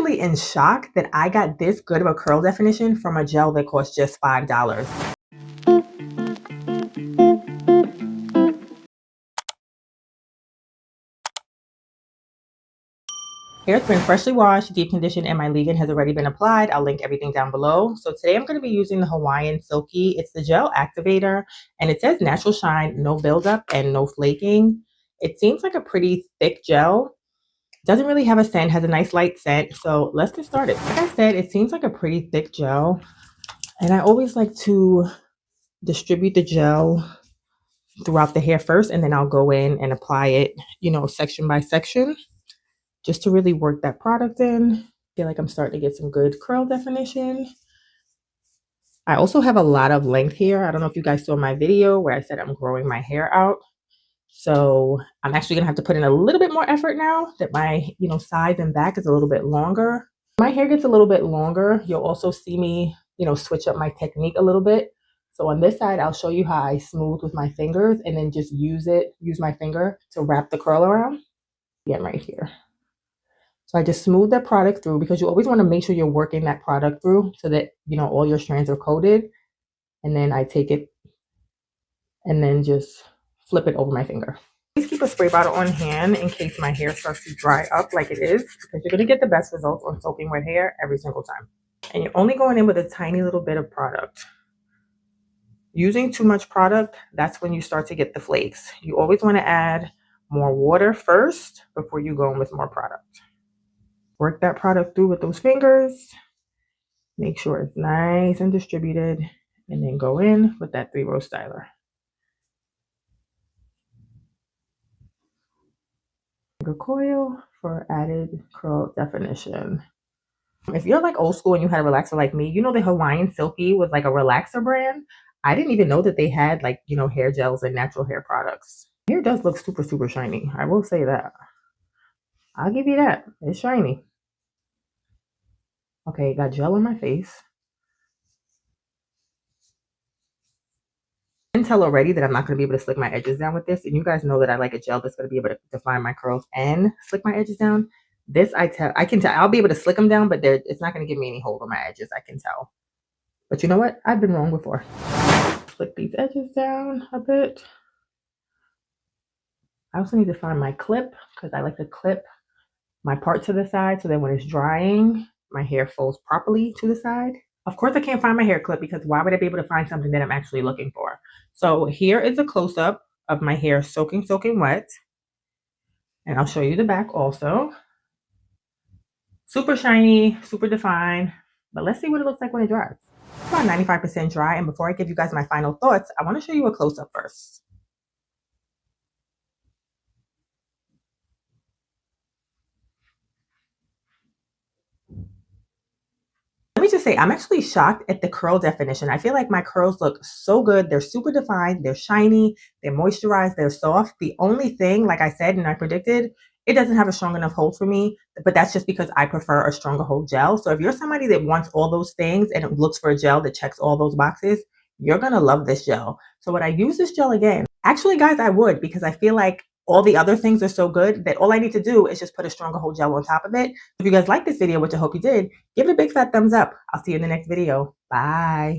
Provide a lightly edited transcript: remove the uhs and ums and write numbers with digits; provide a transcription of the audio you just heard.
actually in shock that I got this good of a curl definition from a gel that cost just $5. Hair's been freshly washed, deep conditioned, and my leave-in has already been applied. I'll link everything down below. So today I'm going to be using the Hawaiian Silky. It's the gel activator, and it says natural shine, no buildup, and no flaking. It seems like a pretty thick gel. Doesn't really have a scent, has a nice light scent. So let's get started. Like I said, it seems like a pretty thick gel, and I always like to distribute the gel throughout the hair first, and then I'll go in and apply it, section by section, just to really work that product in. I feel like I'm starting to get some good curl definition. I also have a lot of length here. I don't know if you guys saw my video where I said I'm growing my hair out. So I'm actually gonna have to put in a little bit more effort now that my, sides and back is a little bit longer. My hair gets a little bit longer. You'll also see me, switch up my technique a little bit. So on this side, I'll show you how I smooth with my fingers and then just use my finger to wrap the curl around. Again, right here. So I just smooth that product through, because you always want to make sure you're working that product through so that, all your strands are coated. And then I take it and then just flip it over my finger. Please keep a spray bottle on hand in case my hair starts to dry up like it is, because you're going to get the best results on soaking wet hair every single time. And you're only going in with a tiny little bit of product. Using too much product, that's when you start to get the flakes. You always want to add more water first before you go in with more product. Work that product through with those fingers. Make sure it's nice and distributed, and then go in with that 3-row styler. Finger coil for added curl definition. If you're like old school and you had a relaxer like me, the Hawaiian Silky was like a relaxer brand. I didn't even know that they had hair gels and natural hair products. Hair does look super, super shiny. I will say that. I'll give you that. It's shiny. Okay, got gel on my face. I can tell already that I'm not going to be able to slick my edges down with this. And you guys know that I like a gel that's going to be able to define my curls and slick my edges down. This, I can tell. I'll be able to slick them down, but it's not going to give me any hold on my edges. I can tell. But you know what? I've been wrong before. Slick these edges down a bit. I also need to find my clip, because I like to clip my part to the side so that when it's drying, my hair folds properly to the side. Of course, I can't find my hair clip, because why would I be able to find something that I'm actually looking for? So here is a close-up of my hair soaking wet. And I'll show you the back also. Super shiny, super defined. But let's see what it looks like when it dries. It's about 95% dry. And before I give you guys my final thoughts, I want to show you a close-up first. Let me just say, I'm actually shocked at the curl definition. I feel like my curls look so good. They're super defined. They're shiny. They're moisturized. They're soft. The only thing, like I said and I predicted, it doesn't have a strong enough hold for me, but that's just because I prefer a stronger hold gel. So if you're somebody that wants all those things and looks for a gel that checks all those boxes, you're going to love this gel. So would I use this gel again? Actually, guys, I would, because I feel like all the other things are so good that all I need to do is just put a stronger hold gel on top of it. If you guys like this video, which I hope you did, give it a big fat thumbs up. I'll see you in the next video. Bye.